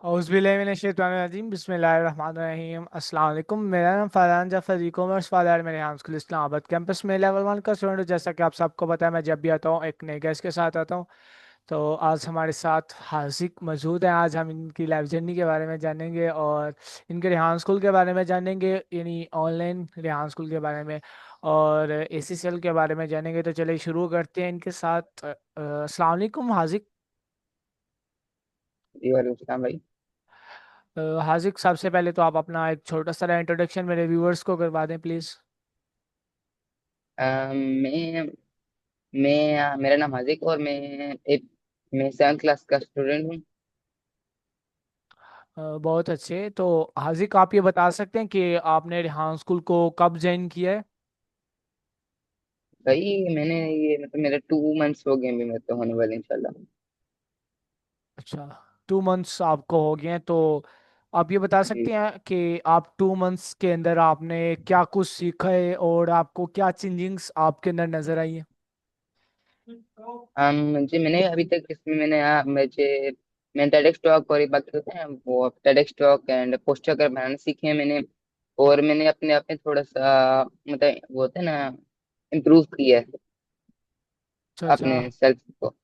औज़ुबिल्लाहिमिनश्शैतानिर्रजीम बिस्मिल्लाहिर्रहमानिर्रहीम अस्सलाम वालेकुम। मेरा नाम फरहान जाफर ई कॉमर्स वाला है मेरे यहाँ स्कूल इस्लामाबाद कैंपस में लेवल 1 का स्टूडेंट हूँ। जैसा कि आप सबको पता है, मैं जब भी आता हूँ एक नए गेस्ट के साथ आता हूँ। तो आज हमारे साथ हासिक मौजूद हैं। आज हम इनकी लाइफ जर्नी के बारे में जानेंगे और इनके रेहान स्कूल के बारे में जानेंगे, यानी ऑनलाइन रेहान स्कूल के बारे में और एसीसीएल के बारे में जानेंगे। तो चलिए शुरू करते हैं इनके साथ। अस्सलाम वालेकुम हासिक। जी वालेकुम सलाम भाई। हाजिक, सबसे पहले तो आप अपना एक छोटा सा इंट्रोडक्शन मेरे व्यूअर्स को करवा दें प्लीज़। मैं मेरा नाम हाजिक और मैं 7th क्लास का स्टूडेंट हूँ। बहुत अच्छे। तो हाजिक, आप ये बता सकते हैं कि आपने रेहान स्कूल को कब ज्वाइन किया है? भाई मैंने ये मतलब मेरे 2 मंथ्स हो गए, अभी मैं तो होने वाले इंशाल्लाह। अच्छा, 2 मंथ्स आपको हो गए हैं। तो आप ये बता जी। सकते हैं कि आप 2 मंथ्स के अंदर आपने क्या कुछ सीखा है और आपको क्या चेंजिंग्स आपके अंदर नजर आई है? जी मैंने अभी तक इसमें मैंने टेडेक्स टॉक और ये बाकी होते हैं वो टेडेक्स टॉक एंड पोस्टर कर बनाना सीखे हैं मैंने। और मैंने अपने आप में थोड़ा सा मतलब वो होता है ना, इम्प्रूव किया है अच्छा अच्छा। अपने सेल्फ को।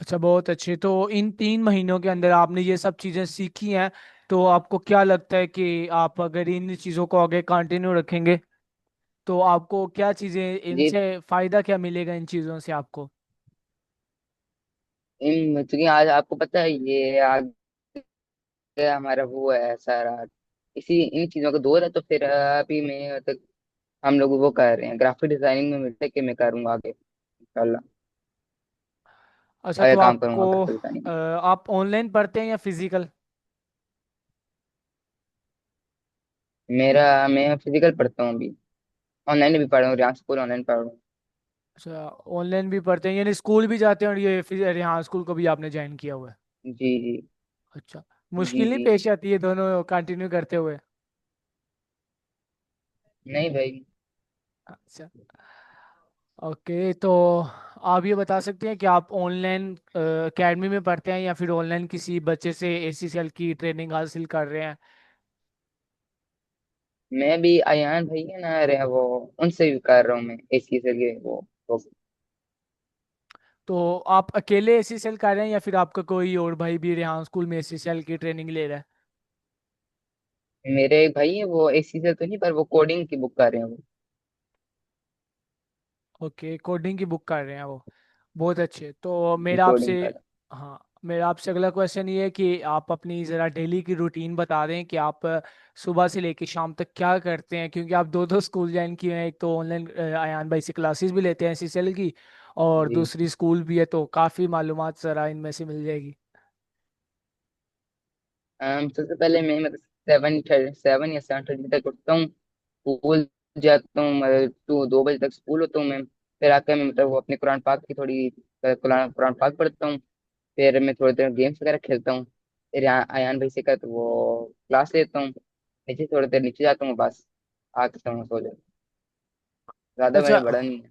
अच्छा, बहुत अच्छे। तो इन 3 महीनों के अंदर आपने ये सब चीज़ें सीखी हैं। तो आपको क्या लगता है कि आप अगर इन चीज़ों को आगे कंटिन्यू रखेंगे तो आपको क्या चीज़ें जी। इनसे फ़ायदा क्या मिलेगा इन चीज़ों से आपको? इन क्योंकि आज आपको पता है ये हमारा वो है सारा इसी इन चीजों का दौर है, तो फिर अभी मैं मतलब हम लोग वो कर रहे हैं ग्राफिक डिजाइनिंग में मिलते कि मैं करूंगा आगे इंशाल्लाह। अच्छा, आगे तो काम करूंगा आपको ग्राफिक डिजाइनिंग में। आप ऑनलाइन पढ़ते हैं या फिजिकल? मैं फिजिकल पढ़ता हूँ अभी। ऑनलाइन भी पढ़ रहा हूँ, रियान स्कूल ऑनलाइन पढ़ रहा हूँ। अच्छा, ऑनलाइन भी पढ़ते हैं यानी स्कूल भी जाते हैं और ये फिर यहाँ स्कूल को भी आपने ज्वाइन किया हुआ है? जी जी। अच्छा, जी मुश्किल नहीं जी। पेश आती है दोनों कंटिन्यू करते हुए? नहीं भाई। अच्छा, ओके। तो आप ये बता सकते हैं कि आप ऑनलाइन एकेडमी में पढ़ते हैं या फिर ऑनलाइन किसी बच्चे से एसीसीएल की ट्रेनिंग हासिल कर रहे हैं? मैं भी अयान भाई है ना, अरे वो उनसे भी कर रहा हूँ मैं इसी से वो तो आप अकेले एसीसीएल कर रहे हैं या फिर आपका कोई और भाई भी रेहान स्कूल में एसीसीएल की ट्रेनिंग ले रहा है? मेरे एक भाई है वो इसी से तो नहीं, पर वो कोडिंग की बुक कर रहे हैं वो। ओके, कोडिंग की बुक कर रहे हैं वो। बहुत अच्छे। तो जी मेरा आपसे, कोडिंग कर। हाँ, मेरा आपसे अगला क्वेश्चन ये है कि आप अपनी ज़रा डेली की रूटीन बता दें कि आप सुबह से लेकर शाम तक क्या करते हैं, क्योंकि आप दो दो स्कूल ज्वाइन किए हैं। एक तो ऑनलाइन आयान भाई से क्लासेस भी लेते हैं एसीसीएल की, और जी। दूसरी स्कूल भी है। तो काफ़ी मालूमात ज़रा इनमें से मिल जाएगी। सबसे पहले मैं मतलब 7 या 7:30 तक उठता हूँ। स्कूल जाता हूँ, मतलब 2 बजे तक स्कूल होता हूँ मैं। फिर आकर मैं मतलब वो अपने कुरान पाक की थोड़ी कुरान कुरान पाक पढ़ता हूँ। फिर मैं थोड़ी देर गेम्स वगैरह खेलता हूँ। फिर अयान भाई से का तो वो क्लास लेता हूँ। नीचे थोड़ी देर नीचे जाता हूँ बस। आके सो जाता हूँ। ज्यादा अच्छा, मैंने बड़ा नहीं है।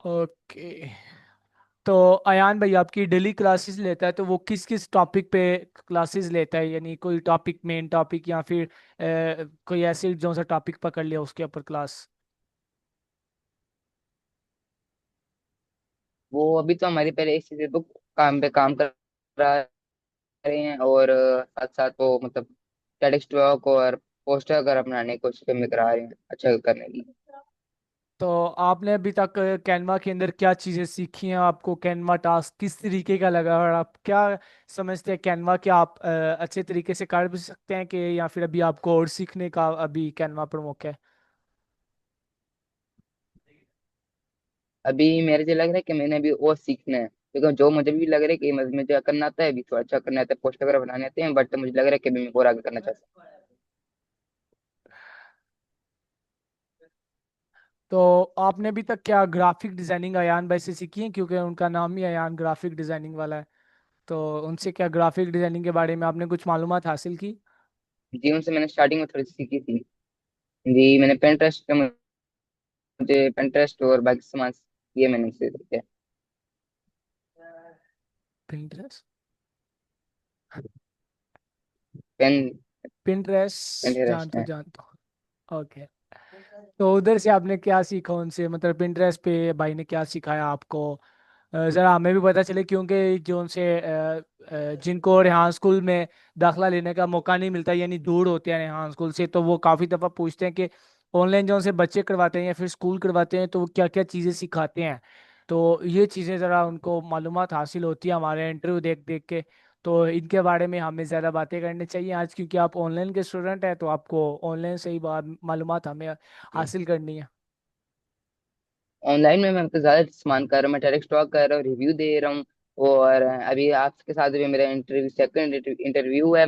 ओके। तो अयान भाई आपकी डेली क्लासेस लेता है तो वो किस किस टॉपिक पे क्लासेस लेता है, यानी कोई टॉपिक, मेन टॉपिक, या फिर कोई ऐसे जो सा टॉपिक पकड़ लिया उसके ऊपर क्लास? वो अभी तो हमारी पहले इस चीज बुक काम पे काम कर रहा रहे हैं, और साथ साथ वो मतलब टेक्स्ट वर्क और पोस्टर वगैरह बनाने की कोशिश में करा रहे हैं अच्छा करने की। तो आपने अभी तक कैनवा के अंदर क्या चीज़ें सीखी हैं? आपको कैनवा टास्क किस तरीके का लगा और आप क्या समझते हैं कैनवा के आप अच्छे तरीके से कर भी सकते हैं, कि या फिर अभी आपको और सीखने का अभी कैनवा पर मौका है? अभी मेरे जो लग रहा है कि मैंने अभी और सीखना है, क्योंकि जो मुझे भी लग रहा है कि मुझे करना आता है अभी थोड़ा अच्छा करना आता है, पोस्टर वगैरह बनाने आते हैं, बट मुझे लग रहा है कि अभी मैं और आगे करना चाहता तो आपने अभी तक क्या ग्राफिक डिजाइनिंग अयान भाई से सीखी है, क्योंकि उनका नाम ही अयान ग्राफिक डिजाइनिंग वाला है? तो उनसे क्या ग्राफिक डिजाइनिंग के बारे में आपने कुछ मालूमात हासिल की? हूँ। जी उनसे मैंने स्टार्टिंग में थोड़ी सी सीखी थी। जी मैंने पेंट्रेस्ट पे मुझे पेंट्रेस्ट और बाकी सामान ये मैंने उनसे सीखे। Pinterest? पेन पिंटरेस्ट इंटरेस्ट जानता है। हूँ, जानता हूँ। ओके। तो उधर से आपने क्या सीखा उनसे, मतलब पिंटरेस्ट पे भाई ने क्या सिखाया आपको? ज़रा हमें भी पता चले, क्योंकि जो उनसे जिनको रेहान स्कूल में दाखला लेने का मौका नहीं मिलता, यानी दूर होते हैं रेहान स्कूल से, तो वो काफ़ी दफ़ा पूछते हैं कि ऑनलाइन जो उनसे बच्चे करवाते हैं या फिर स्कूल करवाते हैं तो वो क्या क्या चीज़ें सिखाते हैं। तो ये चीज़ें ज़रा उनको मालूमात हासिल होती है हमारे इंटरव्यू देख देख के। तो इनके बारे में हमें ज़्यादा बातें करनी चाहिए आज, क्योंकि आप ऑनलाइन के स्टूडेंट हैं, तो आपको ऑनलाइन से ही बात मालूमात हमें हासिल करनी है। ऑनलाइन में मैं तो ज्यादा सामान कर रहा हूँ, मैं डायरेक्ट स्टॉक कर रहा हूँ, रिव्यू दे रहा हूँ। और अभी आपके साथ भी मेरा इंटरव्यू, सेकंड इंटरव्यू है।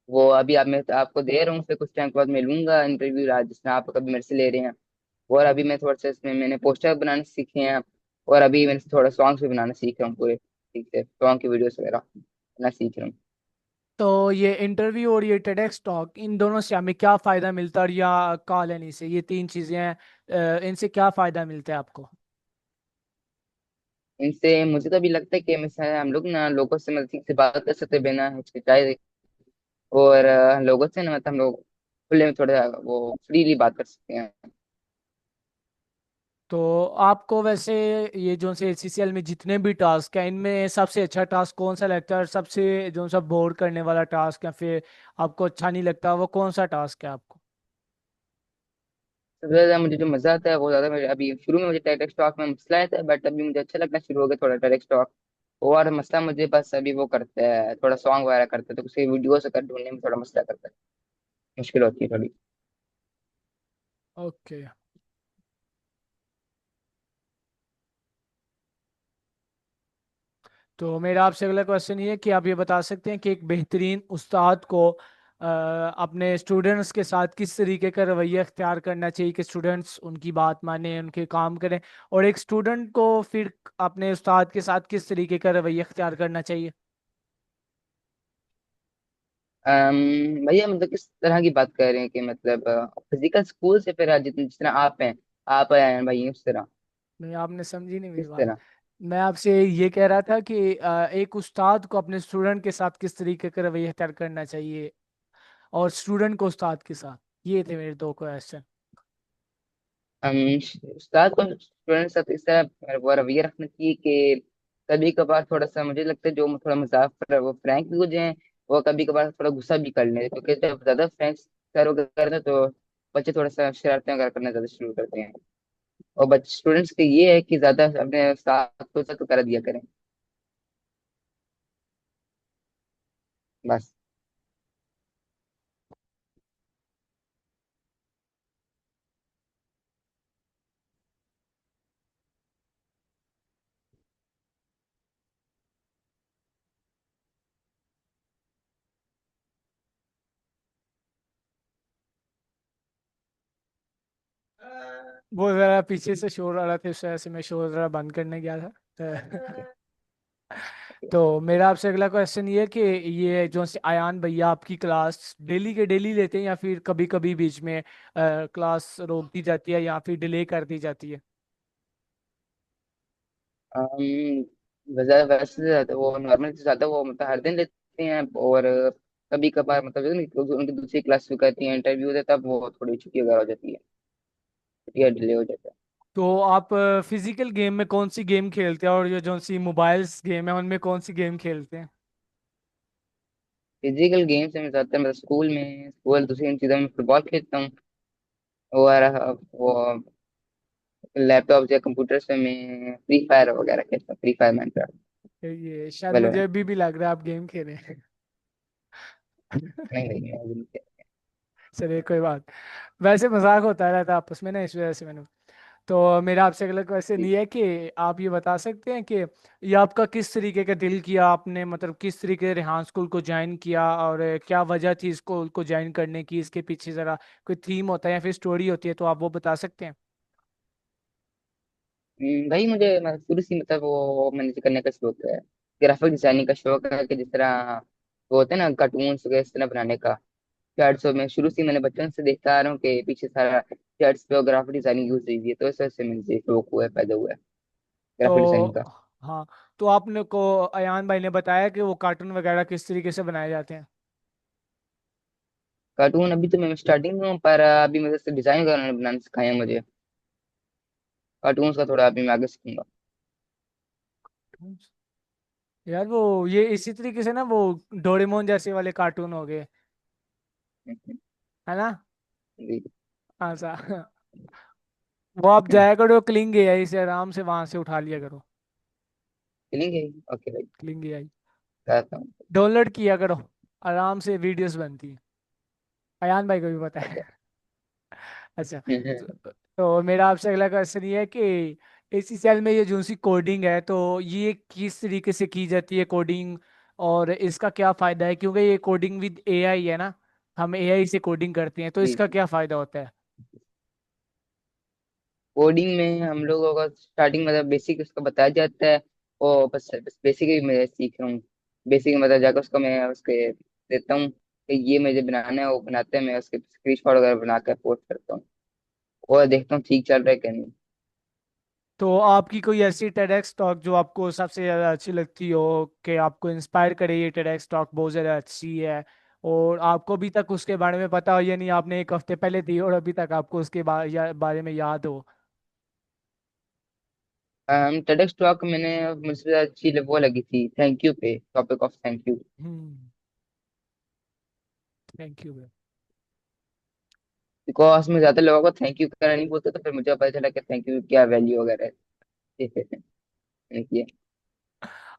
वो अभी मैं आपको दे रहा हूँ, फिर कुछ टाइम के बाद मिलूंगा इंटरव्यू, आज जिसमें आप कभी मेरे से ले रहे हैं। और अभी मैं थोड़ा सा इसमें मैंने पोस्टर बनाने सीखे हैं। और अभी मैं थोड़ा सॉन्ग्स भी बनाना सीख रहा हूँ पूरे, ठीक है, सॉन्ग की वीडियोस वगैरह बनाना सीख रहा हूँ। तो ये इंटरव्यू और ये टेडेक्स टॉक, इन दोनों से हमें क्या फ़ायदा मिलता है, और या कॉल यानी से, ये तीन चीज़ें हैं, इनसे क्या फ़ायदा मिलता है आपको? इनसे मुझे तो अभी लगता है कि हम लोग ना लोगों से मतलब ठीक से बात कर सकते हैं बिना हिचकिचाए। और लोगों से ना मतलब हम लोग खुले में थोड़ा वो फ्रीली बात कर सकते हैं। तो आपको वैसे ये जो से एचसीसीएल में जितने भी टास्क हैं, इनमें सबसे अच्छा टास्क कौन सा लगता है, और सबसे जो सा बोर करने वाला टास्क या फिर आपको अच्छा नहीं लगता, वो कौन सा टास्क है आपको? सबसे ज्यादा मुझे जो मजा आता है वो ज्यादा मेरे अभी शुरू में मुझे टेक स्टॉक में मसला आता है, बट अभी मुझे अच्छा लगना शुरू हो गया थोड़ा टेक स्टॉक। और मसला मुझे बस अभी वो करते हैं, थोड़ा सॉन्ग वगैरह करते हैं, तो उसे वीडियो से कर ढूंढने में थोड़ा मसला करता है, मुश्किल होती है थोड़ी। ओके। तो मेरा आपसे अगला क्वेश्चन ये है कि आप ये बता सकते हैं कि एक बेहतरीन उस्ताद को अपने स्टूडेंट्स के साथ किस तरीके का रवैया अख्तियार करना चाहिए कि स्टूडेंट्स उनकी बात माने, उनके काम करें, और एक स्टूडेंट को फिर अपने उस्ताद के साथ किस तरीके का रवैया अख्तियार करना चाहिए? भैया मतलब किस तरह की बात कर रहे हैं कि मतलब फिजिकल स्कूल से फिर जिस तरह आप हैं, आप हैं भाई उस तरह, नहीं, आपने समझी नहीं मेरी किस बात। तरह। मैं आपसे ये कह रहा था कि एक उस्ताद को अपने स्टूडेंट के साथ किस तरीके का रवैया अख्तियार करना चाहिए, और स्टूडेंट को उस्ताद के साथ। ये थे मेरे दो क्वेश्चन। उस्ताद को स्टूडेंट के साथ इस तरह वो रवैया रखना चाहिए कि कभी कभार थोड़ा सा मुझे लगता है जो थोड़ा मजाक वो फ्रैंक भी हो जाए, वो कभी कभार थोड़ा गुस्सा भी कर ले, क्योंकि जब ज्यादा फ्रैंक सर वगैरह करते हैं तो बच्चे थोड़ा सा शरारतें वगैरह करना ज्यादा शुरू करते हैं। और बच्चे स्टूडेंट्स के ये है कि ज्यादा अपने उस्ताद को सख्त कर दिया करें, बस। वो जरा पीछे से शोर आ रहा था, इस वजह से मैं शोर जरा बंद करने गया था। तो मेरा आपसे अगला क्वेश्चन ये है कि ये जो से आयान भैया आपकी क्लास डेली के डेली लेते हैं, या फिर कभी कभी बीच में क्लास रोक दी जाती है या फिर डिले कर दी जाती है? वजह वैसे से ज्यादा वो नॉर्मल से ज्यादा वो मतलब हर दिन लेते हैं। और कभी कभार मतलब जो उनकी दूसरी क्लास भी करती है, इंटरव्यू है, तब वो थोड़ी छुट्टी वगैरह हो जाती है, छुट्टियाँ डिले हो जाता है। तो आप फिजिकल गेम में कौन सी गेम खेलते हैं, और ये जो सी मोबाइल्स गेम है उनमें कौन सी गेम खेलते हैं? फिजिकल गेम्स में ज्यादातर मतलब स्कूल दूसरी इन चीज़ों में फुटबॉल खेलता हूँ। और वो लैपटॉप या कंप्यूटर से मैं फ्री फायर वगैरह खेलता हूँ, फ्री फायर, माइनक्राफ्ट, ये शायद मुझे वैलोरेंट। अभी भी लग रहा है आप गेम खेल रहे हैं। नहीं नहीं नहीं, अभी नहीं खेलता। चलिए कोई बात। वैसे मजाक होता रहता है आपस में ना, इस वजह से मैंने। तो मेरा आपसे अगला क्वेश्चन जी। ये है कि आप ये बता सकते हैं कि ये आपका किस तरीके का दिल किया आपने, मतलब किस तरीके से रेहान स्कूल को ज्वाइन किया, और क्या वजह थी इसको को ज्वाइन करने की, इसके पीछे ज़रा कोई थीम होता है या फिर स्टोरी होती है, तो आप वो बता सकते हैं? भाई मुझे मतलब शुरू से मतलब वो मैंने करने का शौक है, ग्राफिक डिजाइनिंग का शौक है, कि जिस तरह वो होते हैं ना कार्टून्स वगैरह इस तरह बनाने का। चार्ट्स में शुरू से मैंने बचपन से देखता आ रहा हूँ कि पीछे सारा चार्ट्स पे ग्राफिक डिजाइनिंग यूज हुई है, तो इस वजह से मुझे शौक हुआ है, पैदा हुआ है ग्राफिक डिजाइनिंग तो का। हाँ, तो आपने को अयान भाई ने बताया कि वो कार्टून वगैरह किस तरीके से बनाए जाते हैं? कार्टून अभी तो मैं स्टार्टिंग में हूँ, पर अभी मुझे से डिजाइन बनाना सिखाया है मुझे। कार्टून का थोड़ा अभी मैं आगे सीखूंगा। यार वो ये इसी तरीके से ना वो डोरेमोन जैसे वाले कार्टून हो गए, है ना? जी। हाँ सा वो आप जाया करो क्लिंग एआई से, आराम से वहां से उठा लिया करो। चलेंगे। ओके भाई। क्लिंग एआई कहता हूँ। डाउनलोड किया करो, आराम से वीडियोस बनती है। अयान भाई को भी पता अच्छा। है। अच्छा। तो मेरा आपसे अगला क्वेश्चन ये है कि इसी सेल में ये जो सी कोडिंग है, तो ये किस तरीके से की जाती है कोडिंग, और इसका क्या फायदा है? क्योंकि ये कोडिंग विद एआई है ना, हम एआई से कोडिंग करते हैं, तो जी इसका जी। क्या फायदा होता है? कोडिंग में हम लोगों का स्टार्टिंग मतलब बेसिक उसका बताया जाता है। और बस बेसिक ही मैं सीख रहा हूँ। बेसिक मतलब जाकर उसको मैं उसके देता हूँ कि ये मुझे बनाना है, वो बनाते हैं, मैं उसके स्क्रीनशॉट वगैरह बना कर पोस्ट करता हूँ। और देखता हूँ ठीक चल रहा है कि नहीं। तो आपकी कोई ऐसी टेडेक्स टॉक जो आपको सबसे ज़्यादा अच्छी लगती हो, कि आपको इंस्पायर करे ये टेडेक्स टॉक बहुत ज़्यादा अच्छी है, और आपको अभी तक उसके बारे में पता हो, या नहीं आपने एक हफ्ते पहले दी और अभी तक आपको उसके बारे में याद हो? टेडेक्स टॉक मैंने मुझसे अच्छी वो लगी थी थैंक यू पे, topic of thank you. Hmm. Thank you. Because मैं ज्यादा लोगों को थैंक यू करना नहीं बोलता, तो फिर मुझे पता चला कि थैंक यू क्या वैल्यू वगैरह है। मैंने किया।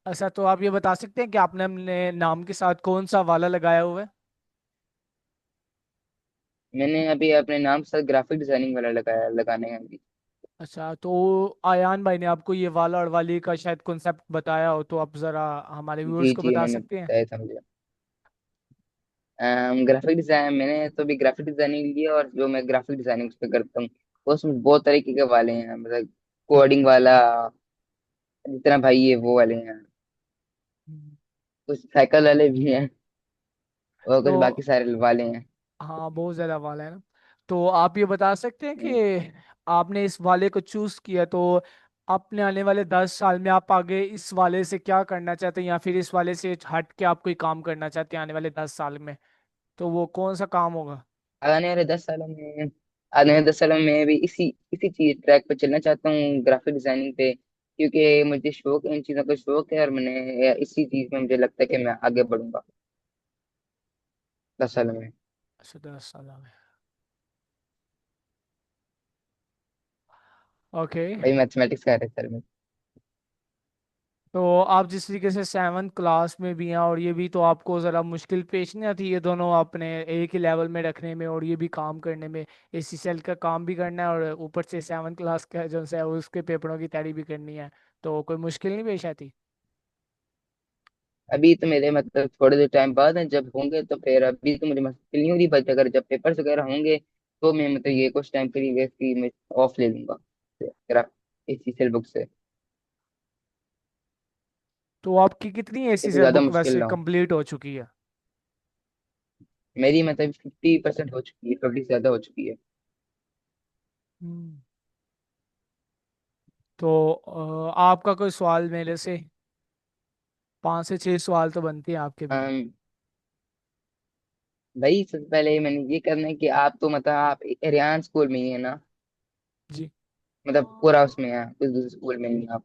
अच्छा, तो आप ये बता सकते हैं कि आपने अपने नाम के साथ कौन सा वाला लगाया हुआ है? मैंने अभी अपने नाम से ग्राफिक डिजाइनिंग वाला लगाया, लगाने हैं अभी। अच्छा, तो आयान भाई ने आपको ये वाला और वाली का शायद कॉन्सेप्ट बताया हो, तो आप ज़रा हमारे व्यूअर्स जी को जी, बता उन्होंने सकते हैं? बताया था मुझे। ग्राफिक डिजाइन मैंने तो भी ग्राफिक डिजाइनिंग लिया, और जो मैं ग्राफिक डिजाइनिंग उस पे करता हूँ वो उसमें बहुत तरीके के वाले हैं, मतलब कोडिंग वाला जितना भाई है वो वाले हैं। हम्म। कुछ साइकिल वाले भी हैं, और कुछ तो बाकी सारे वाले हैं। हाँ, बहुत ज़्यादा वाला है ना। तो आप ये बता सकते हैं हम्म। कि आपने इस वाले को चूज़ किया, तो अपने आने वाले 10 साल में आप आगे इस वाले से क्या करना चाहते हैं, या फिर इस वाले से हट के आप कोई काम करना चाहते हैं आने वाले 10 साल में, तो वो कौन सा काम होगा? आने वाले 10 सालों में मैं भी इसी इसी चीज ट्रैक पे चलना चाहता हूँ, ग्राफिक डिजाइनिंग पे। क्योंकि मुझे शौक इन चीजों का शौक है, और मैंने इसी चीज में मुझे लगता है कि मैं आगे बढ़ूंगा 10 सालों में। अच्छा, 10 साल में। ओके। भाई मैथमेटिक्स का है सर में। तो आप जिस तरीके से 7th क्लास में भी हैं, और ये भी, तो आपको ज़रा मुश्किल पेश नहीं आती ये दोनों अपने एक ही लेवल में रखने में, और ये भी काम करने में? एसी सेल का काम भी करना है, और ऊपर से 7th क्लास का जो है उसके पेपरों की तैयारी भी करनी है, तो कोई मुश्किल नहीं पेश आती? अभी तो मेरे मतलब थोड़े देर टाइम बाद है, जब होंगे तो फिर अभी तो मुझे मुश्किल नहीं हो रही, बट अगर जब पेपर्स वगैरह होंगे तो मैं मतलब ये कुछ टाइम के लिए इसकी मैं ऑफ ले लूंगा इसी सेल बुक से। तो आपकी कितनी एसी इससे सेल ज्यादा बुक मुश्किल वैसे ना हो। कंप्लीट हो चुकी है? मेरी मतलब 50% हो चुकी है, 50 से ज्यादा हो चुकी है। हम्म। तो आपका कोई सवाल मेरे से? 5 से 6 सवाल तो बनते हैं आपके भी। भाई सबसे पहले मैंने ये करना है कि आप तो मतलब आप रियान स्कूल में ही है ना, जी। मतलब पूरा उसमें है, कुछ दूसरे स्कूल में नहीं है आप।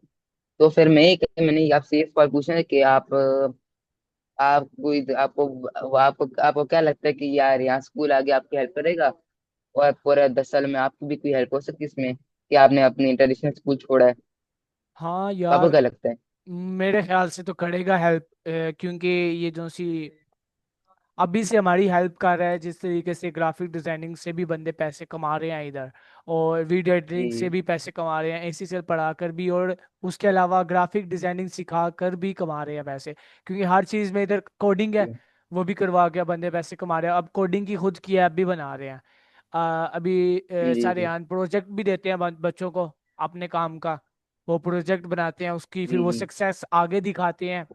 तो फिर मैंने आपसे ये सवाल पूछना है कि आप कोई आपको क्या लगता है कि यार यहाँ स्कूल आगे आपकी हेल्प करेगा, और पूरे 10 साल में आपकी भी कोई हेल्प हो सकती है इसमें कि आपने अपनी इंटरनेशनल स्कूल छोड़ा है? हाँ तो आपको यार, क्या लगता है? मेरे ख्याल से तो करेगा हेल्प, क्योंकि ये जो सी अभी से हमारी हेल्प कर रहा है, जिस तरीके से ग्राफिक डिजाइनिंग से भी बंदे पैसे कमा रहे हैं इधर, और वीडियो एडिटिंग से जी भी पैसे कमा रहे हैं इसी से पढ़ाकर भी, और उसके अलावा ग्राफिक डिजाइनिंग सिखा कर भी कमा रहे हैं पैसे, क्योंकि हर चीज़ में इधर कोडिंग है, जी वो भी करवा के बंदे पैसे कमा रहे हैं। अब कोडिंग की खुद की ऐप भी बना रहे हैं। अभी जी सारे जी यहाँ प्रोजेक्ट भी देते हैं बच्चों को अपने काम का, वो प्रोजेक्ट बनाते हैं, उसकी फिर जी वो जी सक्सेस आगे दिखाते हैं,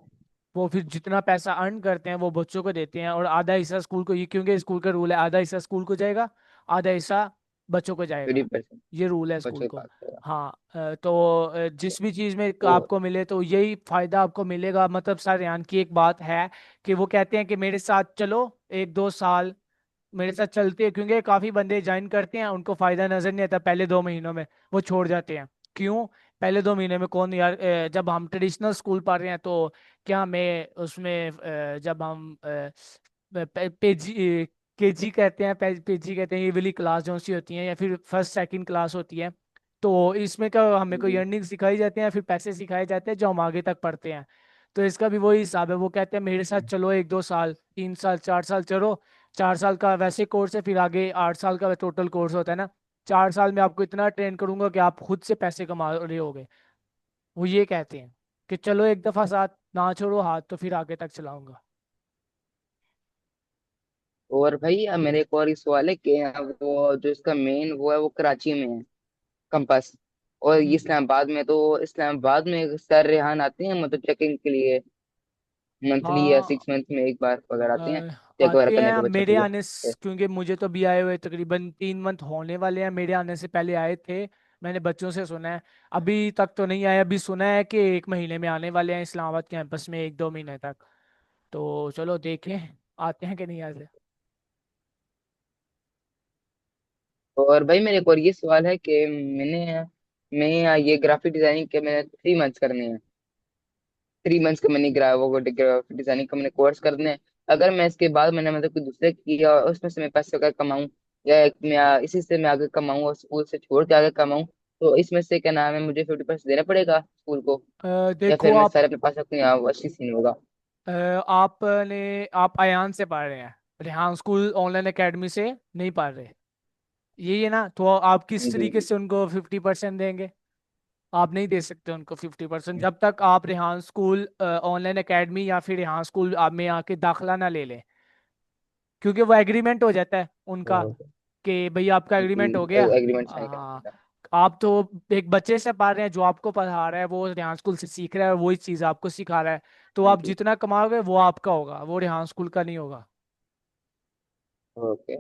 वो फिर जितना पैसा अर्न करते हैं वो बच्चों को देते हैं, और आधा हिस्सा स्कूल को, ये क्योंकि स्कूल का रूल है, आधा हिस्सा स्कूल को जाएगा, आधा हिस्सा बच्चों को ट्वेंटी जाएगा। परसेंट ये रूल है बच्चों स्कूल के को। पास होगा। हाँ, तो जिस भी चीज़ में तो आपको मिले तो यही फायदा आपको मिलेगा। मतलब सर यान की एक बात है कि वो कहते हैं कि मेरे साथ चलो 1-2 साल, मेरे साथ चलती है, क्योंकि काफी बंदे ज्वाइन करते हैं, उनको फायदा नजर नहीं आता पहले 2 महीनों में, वो छोड़ जाते हैं। क्यों? पहले 2 महीने में कौन यार, जब हम ट्रेडिशनल स्कूल पढ़ रहे हैं तो क्या मैं उसमें जब हम पेजी केजी कहते हैं, पेजी कहते हैं, ये वाली क्लास जो सी होती है, या फिर फर्स्ट सेकंड क्लास होती है, तो इसमें क्या हमें कोई जी। अर्निंग सिखाई जाती है या फिर पैसे सिखाए जाते हैं जो हम आगे तक पढ़ते हैं। तो इसका भी वही हिसाब है, वो कहते हैं मेरे साथ चलो 1 2 साल 3 साल 4 साल चलो। 4 साल का वैसे कोर्स है, फिर आगे 8 साल का टोटल कोर्स होता है ना। 4 साल में आपको इतना ट्रेन करूंगा कि आप खुद से पैसे कमा रहे होगे। वो ये कहते हैं कि चलो एक दफा साथ ना छोड़ो हाथ, तो फिर आगे तक चलाऊंगा। और भाई मेरे एक और ही सवाल है कि वो जो इसका मेन वो है वो कराची में है, कंपास। और ये हम्म। इस्लामाबाद में, तो इस्लामाबाद में सर रेहान आते हैं मतलब चेकिंग के लिए, मंथली या हाँ, 6 मंथ में एक बार वगैरह आते हैं चेक वगैरह आते करने हैं के बच्चों मेरे की। आने क्योंकि मुझे तो भी आए हुए तकरीबन 3 मंथ होने वाले हैं, मेरे आने से पहले आए थे। मैंने बच्चों से सुना है, अभी तक तो नहीं आए, अभी सुना है कि 1 महीने में आने वाले हैं इस्लामाबाद कैंपस में, 1 2 महीने तक। तो चलो देखें आते हैं कि नहीं आते। और भाई मेरे एक और ये सवाल है कि मैं ये ग्राफिक डिजाइनिंग के मैंने 3 मंथ्स करने हैं। 3 मंथ्स का मैंने वो ग्राफिक डिजाइनिंग का मैंने कोर्स करने हैं। अगर मैं इसके बाद मैंने मतलब कोई दूसरे किया और उसमें से मैं पैसे वगैरह कमाऊं, या इसी से मैं आगे कमाऊं और स्कूल से छोड़ के आगे कमाऊं, तो इसमें से क्या नाम है मुझे 50% देना पड़ेगा स्कूल को, या देखो फिर मैं आप, सारे अपने पास रखूं, या वो अच्छी सीन होगा? आप अयान से पढ़ रहे हैं, रेहान स्कूल ऑनलाइन एकेडमी से नहीं पढ़ रहे, यही है ना? तो आप किस जी। तरीके से उनको 50% देंगे? आप नहीं दे सकते उनको 50% जब तक आप रेहान स्कूल ऑनलाइन एकेडमी या फिर रेहान स्कूल आप में आके दाखला ना ले लें। क्योंकि वो एग्रीमेंट हो जाता है उनका, तो कि भाई आपका जी, एग्रीमेंट हो गया। एग्रीमेंट साइन हाँ, करना आप तो एक बच्चे से पढ़ रहे हैं, जो आपको पढ़ा रहा है वो रेहान स्कूल से सीख रहा है और वही चीज़ आपको सिखा रहा है। तो है। आप जी। जितना कमाओगे वो आपका होगा, वो रेहान स्कूल का नहीं होगा। ओके।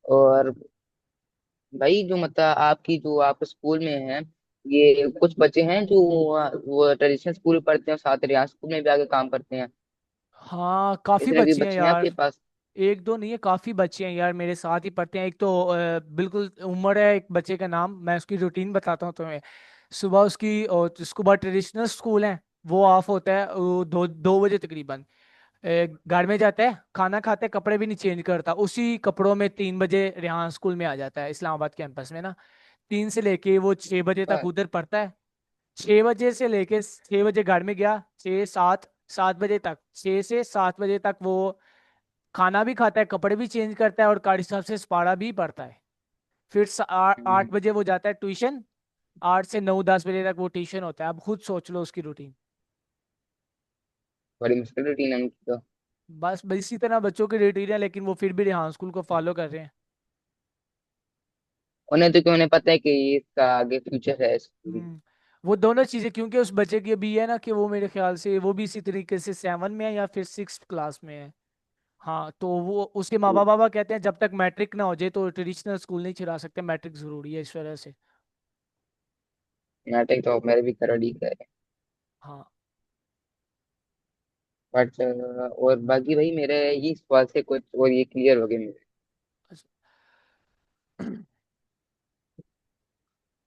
और भाई जो मतलब आपकी जो आप स्कूल में है, ये कुछ बच्चे हैं जो वो ट्रेडिशनल स्कूल में पढ़ते हैं और साथ रियाज स्कूल में भी आगे काम करते हैं, हाँ, काफी इतने भी बच्चे हैं बच्चे हैं यार। आपके पास? एक दो नहीं है, काफी बच्चे हैं यार मेरे साथ ही पढ़ते हैं। एक तो बिल्कुल उम्र है एक बच्चे का नाम, मैं उसकी रूटीन बताता हूँ तुम्हें। सुबह उसकी स्कूबा ट्रेडिशनल स्कूल है, वो ऑफ होता है 2 2 बजे तकरीबन। घर में जाता है, खाना खाता है, कपड़े भी नहीं चेंज करता, उसी कपड़ों में 3 बजे रेहान स्कूल में आ जाता है इस्लामाबाद कैंपस में ना। 3 से लेके वो 6 बजे तक हाँ। उधर पढ़ता है। 6 बजे से लेके 6 बजे घर में गया, 6 7 7 बजे तक, 6 से 7 बजे तक वो खाना भी खाता है, कपड़े भी चेंज करता है और कारी साहब से सपाड़ा भी पढ़ता है। फिर 8 बजे वो जाता है ट्यूशन। 8 से 9 10 बजे तक वो ट्यूशन होता है। अब खुद सोच लो उसकी रूटीन। बड़ी मुश्किल रूटीन है उनकी तो। बस इसी तरह बच्चों की रूटीन है, लेकिन वो फिर भी रेहान स्कूल को फॉलो कर रहे हैं। उन्हें तो क्यों, उन्हें पता है कि ये इसका आगे फ्यूचर है स्कूल। हम्म। वो दोनों चीजें, क्योंकि उस बच्चे की भी है ना कि वो मेरे ख्याल से वो भी इसी तरीके से 7 में है या फिर 6 क्लास में है। हाँ, तो वो उसके माँ बाबा कहते हैं जब तक मैट्रिक ना हो जाए तो ट्रेडिशनल स्कूल नहीं छिड़ा सकते, मैट्रिक जरूरी है इस वजह से। नाटक तो मेरे भी करो ठीक है। हाँ। बट और बाकी भाई मेरे ये सवाल से कुछ और ये क्लियर हो गए मेरे।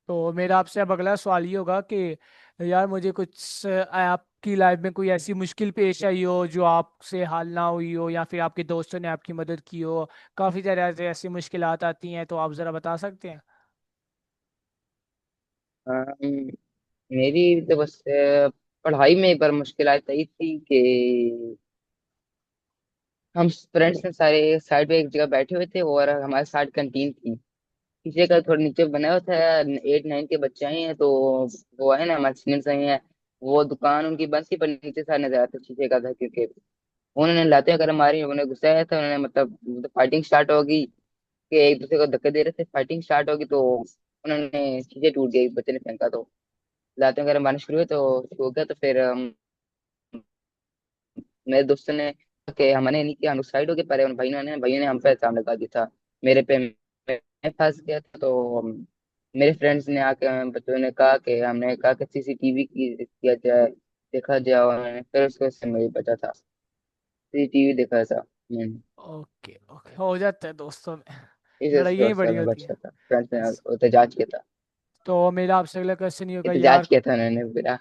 तो मेरा आपसे अब अगला सवाल ये होगा कि यार मुझे कुछ आपकी लाइफ में कोई ऐसी मुश्किल पेश आई हो जो आपसे हल ना हुई हो, या फिर आपके दोस्तों ने आपकी मदद की हो। काफ़ी सारे ऐसे ऐसी मुश्किलात आती हैं, तो आप ज़रा बता सकते हैं? मेरी तो बस पढ़ाई में एक बार मुश्किल आई थी कि हम फ्रेंड्स ने सारे साइड पे एक जगह बैठे हुए थे और हमारे साथ कैंटीन थी। पीछे का थोड़ा नीचे बनाया हुआ था, 8 9 के बच्चे आए हैं तो वो है ना हमारे सीनियर्स आए हैं। वो दुकान उनकी बंद थी पर नीचे से नजर आता शीशे का था, क्योंकि उन्होंने लाते अगर हमारी उन्होंने गुस्साया था, उन्होंने मतलब फाइटिंग स्टार्ट हो गई कि एक दूसरे को धक्के दे रहे थे, फाइटिंग स्टार्ट होगी तो उन्होंने शीशे टूट गए, एक बच्चे ने फेंका तो लाते वगैरह मारना शुरू हुए तो शुरू हो गया। तो फिर मेरे दोस्त ने कि हमने नहीं किया, हम लोग साइड हो गए, पर उन भाइयों ने हम पे इल्जाम लगा दिया था मेरे पे। मैं फंस गया था तो मेरे फ्रेंड्स ने आके बच्चों ने कहा कि हमने कहा कि सीसीटीवी की किया जाए, देखा जाए, उन्होंने फिर उसको से मैं बचा था, सीसीटीवी देखा था मैंने। ओके ओके, हो जाता है दोस्तों में, इस लड़ाइयाँ ही दोस्त बड़ी में होती बचा हैं। था, फ्रेंड्स ने Yes. एहतजाज किया था। तो मेरा आपसे अगला क्वेश्चन ये होगा एहतजाज यार। किया था उन्होंने मेरा।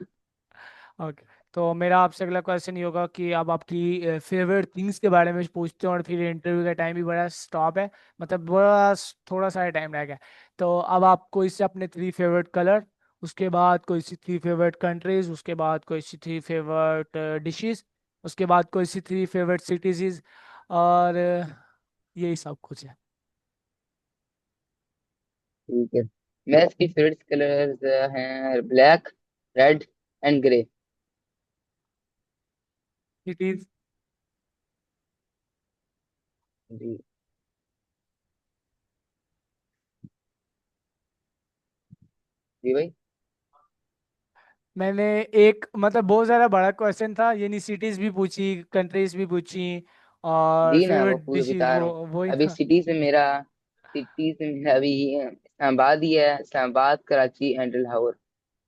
ओके, तो मेरा आपसे अगला क्वेश्चन ये होगा कि अब आपकी फेवरेट थिंग्स के बारे में पूछते हैं, और फिर इंटरव्यू का टाइम भी बड़ा स्टॉप है, मतलब बड़ा थोड़ा सा टाइम रह गया। तो अब आपको इससे अपने थ्री फेवरेट कलर, उसके बाद कोई सी थ्री फेवरेट कंट्रीज, उसके बाद कोई सी थ्री फेवरेट डिशेस, उसके बाद कोई सी थ्री फेवरेट सिटीज, और यही सब कुछ है। ठीक है। मैं इसकी फेवरेट कलर्स हैं black, red and grey. Cities. जी। जी भाई। मैंने एक मतलब बहुत ज़्यादा बड़ा क्वेश्चन था, ये नहीं, सिटीज भी पूछी, कंट्रीज भी पूछी, और जी ना, वो फेवरेट पूरे डिशेज, बता रहा वो हूँ। वही अभी था। सिटी से मेरा अभी इस्लामाबाद ही है। इस्लामाबाद, कराची एंड लाहौर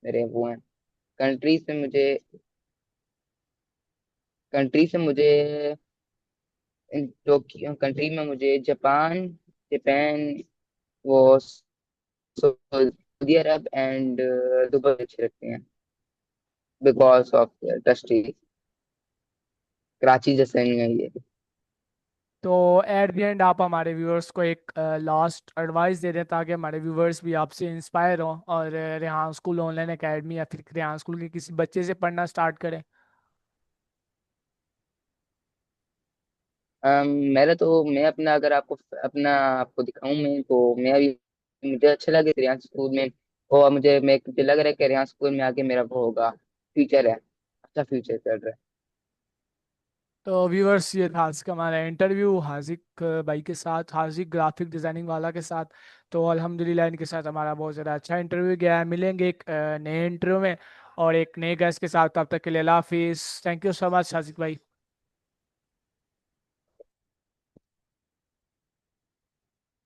मेरे वो हैं। कंट्री से मुझे कंट्री से मुझे टोक्यो कंट्री में मुझे जापान, जापान, वो सऊदी अरब एंड दुबई अच्छे लगते हैं, बिकॉज ऑफ इंडस्ट्री। कराची जैसे नहीं है ये। तो एट द एंड आप हमारे व्यूअर्स को एक लास्ट एडवाइस दे दें, ताकि हमारे व्यूअर्स भी आपसे इंस्पायर हों और रेहान स्कूल ऑनलाइन एकेडमी या फिर रेहान स्कूल के किसी बच्चे से पढ़ना स्टार्ट करें। मेरा तो मैं अपना अगर आपको दिखाऊं मैं तो मैं अभी मुझे अच्छा लगे रियान स्कूल में। और मुझे लग रहा है कि रियान स्कूल में आगे मेरा वो होगा, फ्यूचर है, अच्छा फ्यूचर चल रहा है। तो व्यूअर्स, ये था आज का हमारा इंटरव्यू हाजिक भाई के साथ, हाजिक ग्राफिक डिज़ाइनिंग वाला के साथ। तो अल्हम्दुलिल्लाह इनके साथ हमारा बहुत ज़्यादा अच्छा इंटरव्यू गया है। मिलेंगे एक नए इंटरव्यू में और एक नए गेस्ट के साथ, तब तक के लिए अल्लाह हाफिज़। Thank you so much Hazik भाई।